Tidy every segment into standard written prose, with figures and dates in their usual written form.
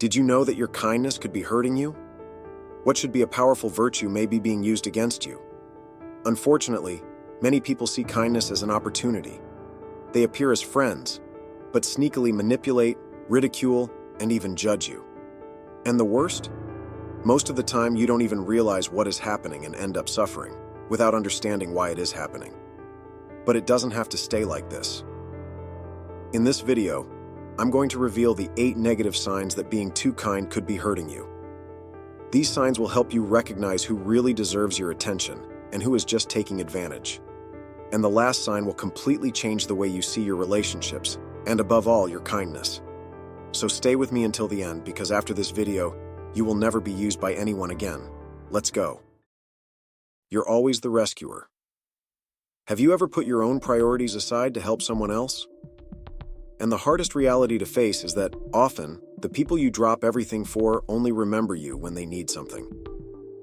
Did you know that your kindness could be hurting you? What should be a powerful virtue may be being used against you. Unfortunately, many people see kindness as an opportunity. They appear as friends, but sneakily manipulate, ridicule, and even judge you. And the worst? Most of the time, you don't even realize what is happening and end up suffering without understanding why it is happening. But it doesn't have to stay like this. In this video, I'm going to reveal the 8 negative signs that being too kind could be hurting you. These signs will help you recognize who really deserves your attention and who is just taking advantage. And the last sign will completely change the way you see your relationships and, above all, your kindness. So stay with me until the end, because after this video, you will never be used by anyone again. Let's go. You're always the rescuer. Have you ever put your own priorities aside to help someone else? And the hardest reality to face is that, often, the people you drop everything for only remember you when they need something.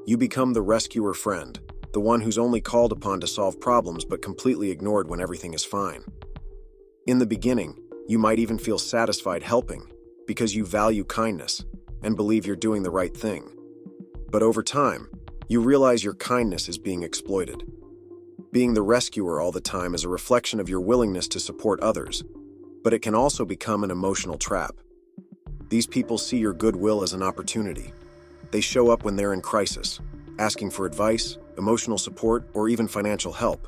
You become the rescuer friend, the one who's only called upon to solve problems but completely ignored when everything is fine. In the beginning, you might even feel satisfied helping because you value kindness and believe you're doing the right thing. But over time, you realize your kindness is being exploited. Being the rescuer all the time is a reflection of your willingness to support others, but it can also become an emotional trap. These people see your goodwill as an opportunity. They show up when they're in crisis, asking for advice, emotional support, or even financial help.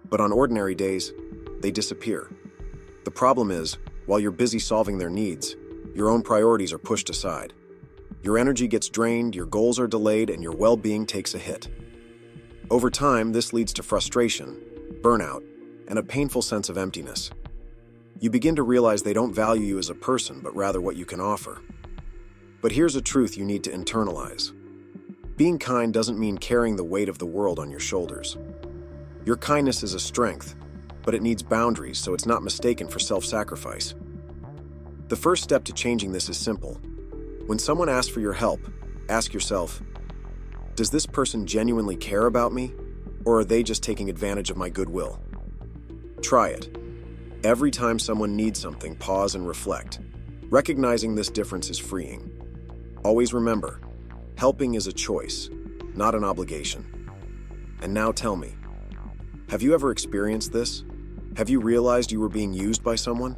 But on ordinary days, they disappear. The problem is, while you're busy solving their needs, your own priorities are pushed aside. Your energy gets drained, your goals are delayed, and your well-being takes a hit. Over time, this leads to frustration, burnout, and a painful sense of emptiness. You begin to realize they don't value you as a person, but rather what you can offer. But here's a truth you need to internalize. Being kind doesn't mean carrying the weight of the world on your shoulders. Your kindness is a strength, but it needs boundaries so it's not mistaken for self-sacrifice. The first step to changing this is simple. When someone asks for your help, ask yourself, does this person genuinely care about me, or are they just taking advantage of my goodwill? Try it. Every time someone needs something, pause and reflect. Recognizing this difference is freeing. Always remember, helping is a choice, not an obligation. And now tell me, have you ever experienced this? Have you realized you were being used by someone?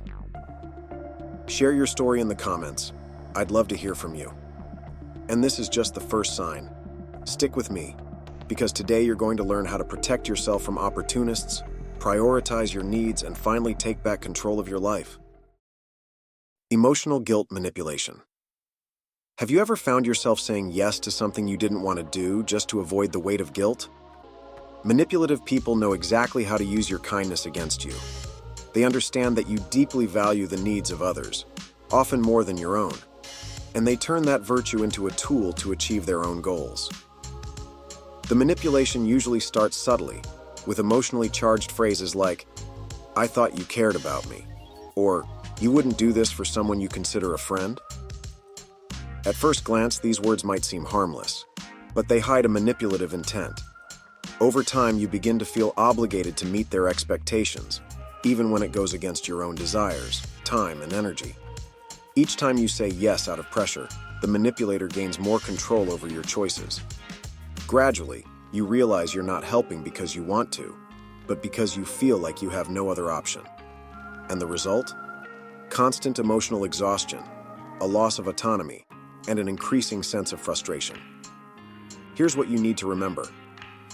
Share your story in the comments. I'd love to hear from you. And this is just the first sign. Stick with me, because today you're going to learn how to protect yourself from opportunists, prioritize your needs, and finally take back control of your life. Emotional guilt manipulation. Have you ever found yourself saying yes to something you didn't want to do just to avoid the weight of guilt? Manipulative people know exactly how to use your kindness against you. They understand that you deeply value the needs of others, often more than your own, and they turn that virtue into a tool to achieve their own goals. The manipulation usually starts subtly, with emotionally charged phrases like, "I thought you cared about me," or "You wouldn't do this for someone you consider a friend?" At first glance, these words might seem harmless, but they hide a manipulative intent. Over time, you begin to feel obligated to meet their expectations, even when it goes against your own desires, time, and energy. Each time you say yes out of pressure, the manipulator gains more control over your choices. Gradually, you realize you're not helping because you want to, but because you feel like you have no other option. And the result? Constant emotional exhaustion, a loss of autonomy, and an increasing sense of frustration. Here's what you need to remember.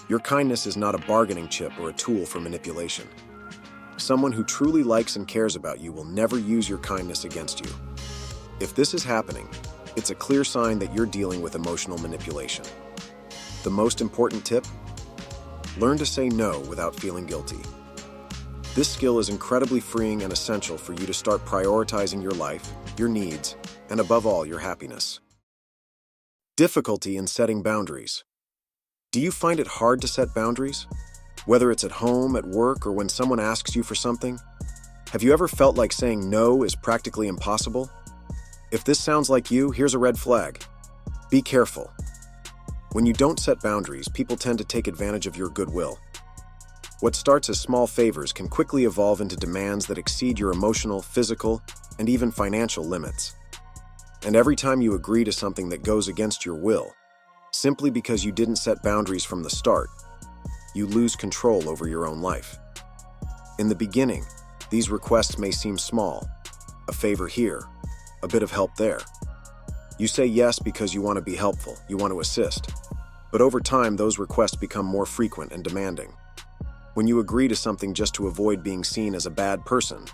Your kindness is not a bargaining chip or a tool for manipulation. Someone who truly likes and cares about you will never use your kindness against you. If this is happening, it's a clear sign that you're dealing with emotional manipulation. The most important tip? Learn to say no without feeling guilty. This skill is incredibly freeing and essential for you to start prioritizing your life, your needs, and above all, your happiness. Difficulty in setting boundaries. Do you find it hard to set boundaries? Whether it's at home, at work, or when someone asks you for something? Have you ever felt like saying no is practically impossible? If this sounds like you, here's a red flag. Be careful. When you don't set boundaries, people tend to take advantage of your goodwill. What starts as small favors can quickly evolve into demands that exceed your emotional, physical, and even financial limits. And every time you agree to something that goes against your will, simply because you didn't set boundaries from the start, you lose control over your own life. In the beginning, these requests may seem small, a favor here, a bit of help there. You say yes because you want to be helpful, you want to assist. But over time, those requests become more frequent and demanding. When you agree to something just to avoid being seen as a bad person,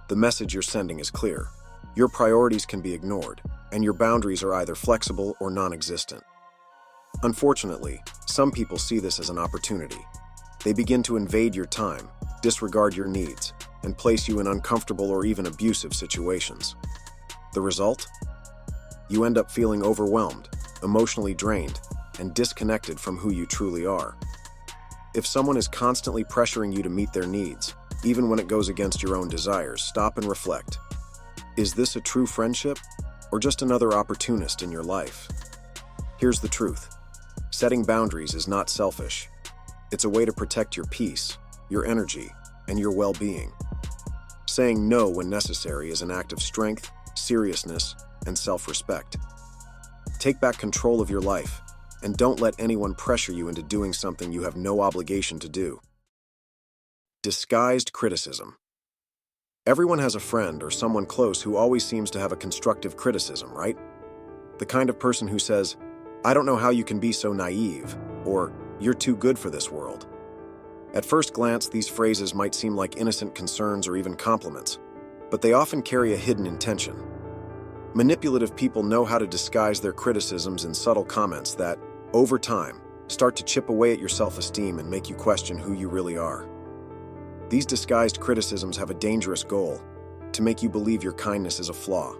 the message you're sending is clear. Your priorities can be ignored, and your boundaries are either flexible or non-existent. Unfortunately, some people see this as an opportunity. They begin to invade your time, disregard your needs, and place you in uncomfortable or even abusive situations. The result? You end up feeling overwhelmed, emotionally drained, and disconnected from who you truly are. If someone is constantly pressuring you to meet their needs, even when it goes against your own desires, stop and reflect. Is this a true friendship, or just another opportunist in your life? Here's the truth. Setting boundaries is not selfish. It's a way to protect your peace, your energy, and your well-being. Saying no when necessary is an act of strength, seriousness, and self-respect. Take back control of your life, and don't let anyone pressure you into doing something you have no obligation to do. Disguised criticism. Everyone has a friend or someone close who always seems to have a constructive criticism, right? The kind of person who says, "I don't know how you can be so naive," or "You're too good for this world." At first glance, these phrases might seem like innocent concerns or even compliments, but they often carry a hidden intention. Manipulative people know how to disguise their criticisms in subtle comments that, over time, start to chip away at your self-esteem and make you question who you really are. These disguised criticisms have a dangerous goal: to make you believe your kindness is a flaw.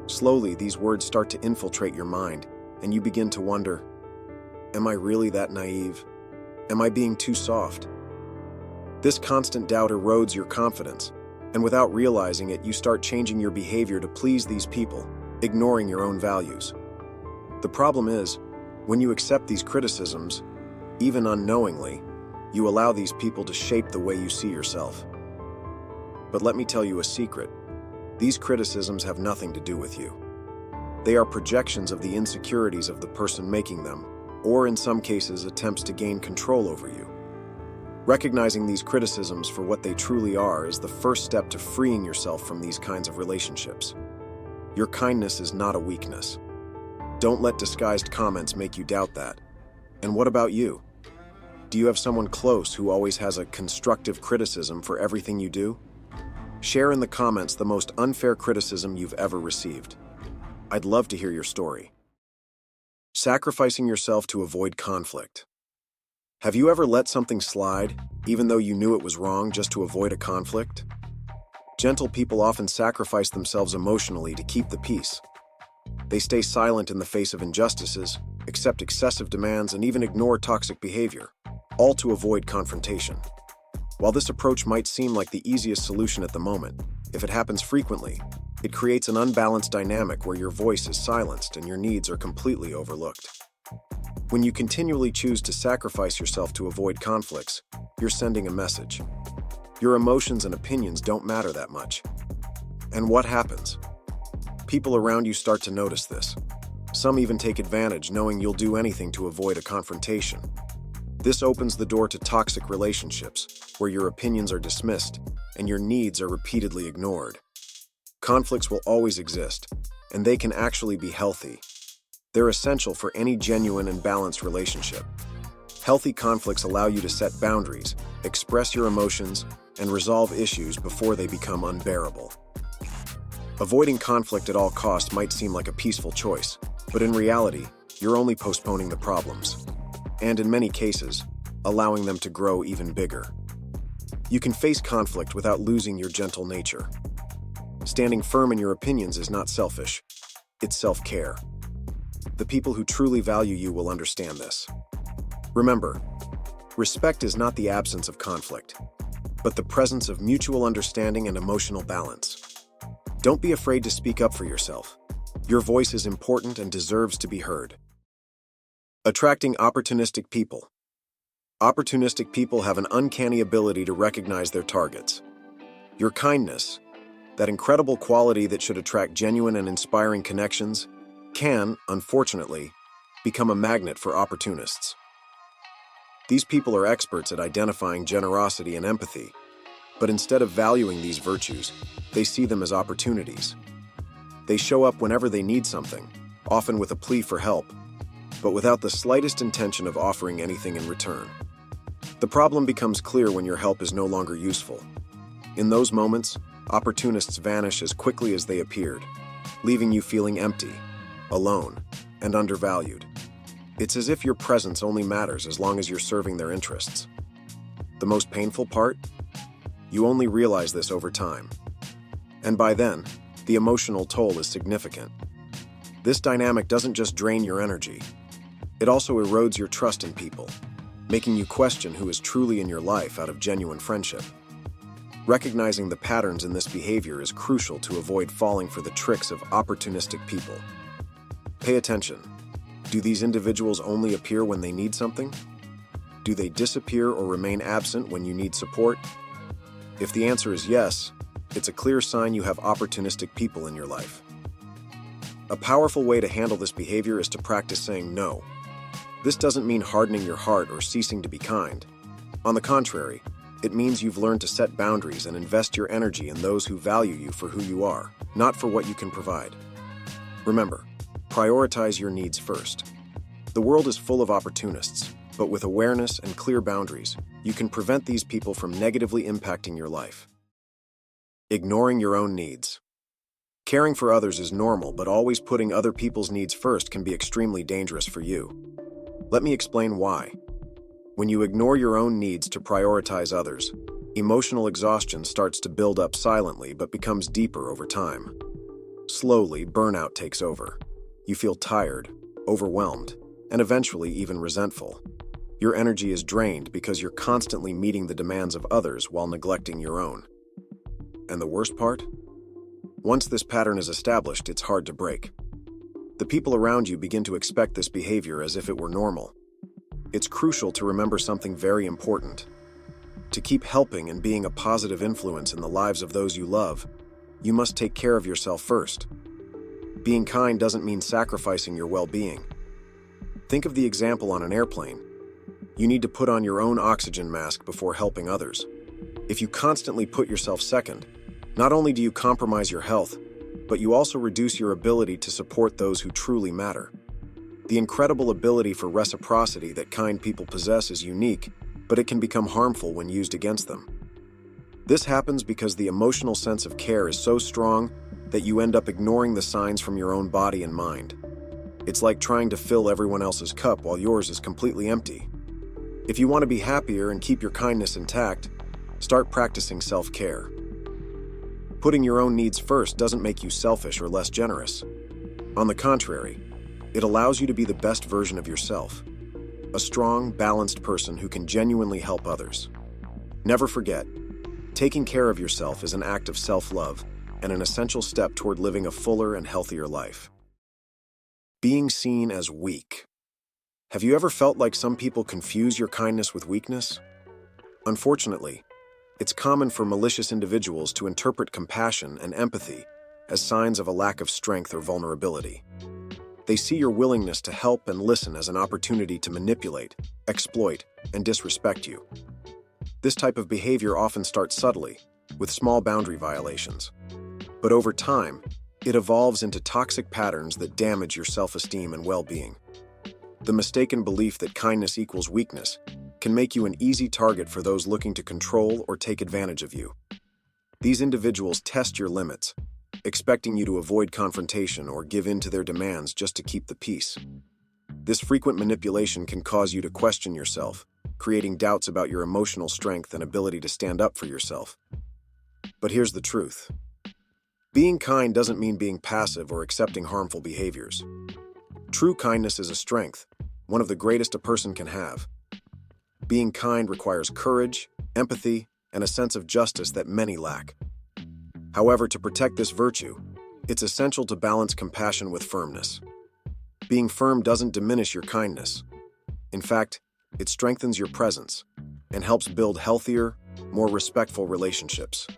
Slowly, these words start to infiltrate your mind, and you begin to wonder, am I really that naive? Am I being too soft? This constant doubt erodes your confidence, and without realizing it, you start changing your behavior to please these people, ignoring your own values. The problem is, when you accept these criticisms, even unknowingly, you allow these people to shape the way you see yourself. But let me tell you a secret. These criticisms have nothing to do with you. They are projections of the insecurities of the person making them, or in some cases, attempts to gain control over you. Recognizing these criticisms for what they truly are is the first step to freeing yourself from these kinds of relationships. Your kindness is not a weakness. Don't let disguised comments make you doubt that. And what about you? Do you have someone close who always has a constructive criticism for everything you do? Share in the comments the most unfair criticism you've ever received. I'd love to hear your story. Sacrificing yourself to avoid conflict. Have you ever let something slide, even though you knew it was wrong, just to avoid a conflict? Gentle people often sacrifice themselves emotionally to keep the peace. They stay silent in the face of injustices, accept excessive demands, and even ignore toxic behavior, all to avoid confrontation. While this approach might seem like the easiest solution at the moment, if it happens frequently, it creates an unbalanced dynamic where your voice is silenced and your needs are completely overlooked. When you continually choose to sacrifice yourself to avoid conflicts, you're sending a message. Your emotions and opinions don't matter that much. And what happens? People around you start to notice this. Some even take advantage, knowing you'll do anything to avoid a confrontation. This opens the door to toxic relationships, where your opinions are dismissed and your needs are repeatedly ignored. Conflicts will always exist, and they can actually be healthy. They're essential for any genuine and balanced relationship. Healthy conflicts allow you to set boundaries, express your emotions, and resolve issues before they become unbearable. Avoiding conflict at all costs might seem like a peaceful choice, but in reality, you're only postponing the problems, and in many cases, allowing them to grow even bigger. You can face conflict without losing your gentle nature. Standing firm in your opinions is not selfish, it's self-care. The people who truly value you will understand this. Remember, respect is not the absence of conflict, but the presence of mutual understanding and emotional balance. Don't be afraid to speak up for yourself. Your voice is important and deserves to be heard. Attracting opportunistic people. Opportunistic people have an uncanny ability to recognize their targets. Your kindness, That incredible quality that should attract genuine and inspiring connections can, unfortunately, become a magnet for opportunists. These people are experts at identifying generosity and empathy, but instead of valuing these virtues, they see them as opportunities. They show up whenever they need something, often with a plea for help, but without the slightest intention of offering anything in return. The problem becomes clear when your help is no longer useful. In those moments, opportunists vanish as quickly as they appeared, leaving you feeling empty, alone, and undervalued. It's as if your presence only matters as long as you're serving their interests. The most painful part? You only realize this over time. And by then, the emotional toll is significant. This dynamic doesn't just drain your energy, it also erodes your trust in people, making you question who is truly in your life out of genuine friendship. Recognizing the patterns in this behavior is crucial to avoid falling for the tricks of opportunistic people. Pay attention. Do these individuals only appear when they need something? Do they disappear or remain absent when you need support? If the answer is yes, it's a clear sign you have opportunistic people in your life. A powerful way to handle this behavior is to practice saying no. This doesn't mean hardening your heart or ceasing to be kind. On the contrary, it means you've learned to set boundaries and invest your energy in those who value you for who you are, not for what you can provide. Remember, prioritize your needs first. The world is full of opportunists, but with awareness and clear boundaries, you can prevent these people from negatively impacting your life. Ignoring your own needs. Caring for others is normal, but always putting other people's needs first can be extremely dangerous for you. Let me explain why. When you ignore your own needs to prioritize others, emotional exhaustion starts to build up silently but becomes deeper over time. Slowly, burnout takes over. You feel tired, overwhelmed, and eventually even resentful. Your energy is drained because you're constantly meeting the demands of others while neglecting your own. And the worst part? Once this pattern is established, it's hard to break. The people around you begin to expect this behavior as if it were normal. It's crucial to remember something very important. To keep helping and being a positive influence in the lives of those you love, you must take care of yourself first. Being kind doesn't mean sacrificing your well-being. Think of the example on an airplane. You need to put on your own oxygen mask before helping others. If you constantly put yourself second, not only do you compromise your health, but you also reduce your ability to support those who truly matter. The incredible ability for reciprocity that kind people possess is unique, but it can become harmful when used against them. This happens because the emotional sense of care is so strong that you end up ignoring the signs from your own body and mind. It's like trying to fill everyone else's cup while yours is completely empty. If you want to be happier and keep your kindness intact, start practicing self-care. Putting your own needs first doesn't make you selfish or less generous. On the contrary, it allows you to be the best version of yourself, a strong, balanced person who can genuinely help others. Never forget, taking care of yourself is an act of self-love and an essential step toward living a fuller and healthier life. Being seen as weak. Have you ever felt like some people confuse your kindness with weakness? Unfortunately, it's common for malicious individuals to interpret compassion and empathy as signs of a lack of strength or vulnerability. They see your willingness to help and listen as an opportunity to manipulate, exploit, and disrespect you. This type of behavior often starts subtly, with small boundary violations. But over time, it evolves into toxic patterns that damage your self-esteem and well-being. The mistaken belief that kindness equals weakness can make you an easy target for those looking to control or take advantage of you. These individuals test your limits, expecting you to avoid confrontation or give in to their demands just to keep the peace. This frequent manipulation can cause you to question yourself, creating doubts about your emotional strength and ability to stand up for yourself. But here's the truth. Being kind doesn't mean being passive or accepting harmful behaviors. True kindness is a strength, one of the greatest a person can have. Being kind requires courage, empathy, and a sense of justice that many lack. However, to protect this virtue, it's essential to balance compassion with firmness. Being firm doesn't diminish your kindness. In fact, it strengthens your presence and helps build healthier, more respectful relationships.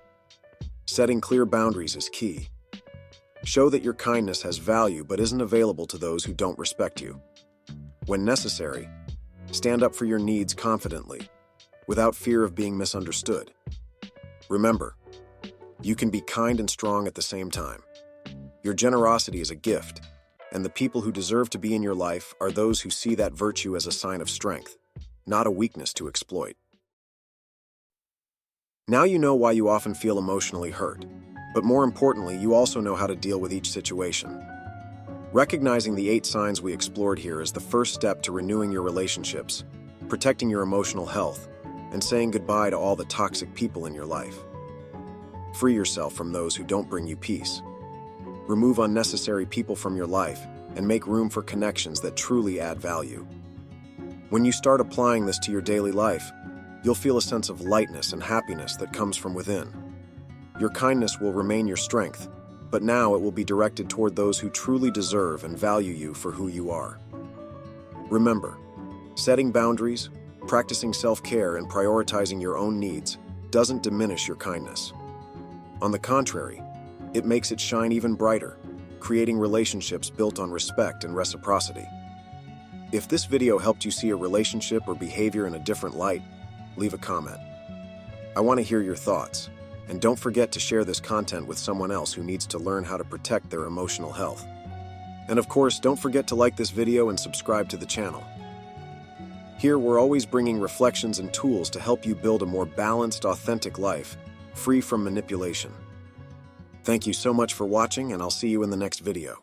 Setting clear boundaries is key. Show that your kindness has value but isn't available to those who don't respect you. When necessary, stand up for your needs confidently, without fear of being misunderstood. Remember, you can be kind and strong at the same time. Your generosity is a gift, and the people who deserve to be in your life are those who see that virtue as a sign of strength, not a weakness to exploit. Now you know why you often feel emotionally hurt, but more importantly, you also know how to deal with each situation. Recognizing the 8 signs we explored here is the first step to renewing your relationships, protecting your emotional health, and saying goodbye to all the toxic people in your life. Free yourself from those who don't bring you peace. Remove unnecessary people from your life and make room for connections that truly add value. When you start applying this to your daily life, you'll feel a sense of lightness and happiness that comes from within. Your kindness will remain your strength, but now it will be directed toward those who truly deserve and value you for who you are. Remember, setting boundaries, practicing self-care, and prioritizing your own needs doesn't diminish your kindness. On the contrary, it makes it shine even brighter, creating relationships built on respect and reciprocity. If this video helped you see a relationship or behavior in a different light, leave a comment. I want to hear your thoughts, and don't forget to share this content with someone else who needs to learn how to protect their emotional health. And of course, don't forget to like this video and subscribe to the channel. Here, we're always bringing reflections and tools to help you build a more balanced, authentic life, free from manipulation. Thank you so much for watching, and I'll see you in the next video.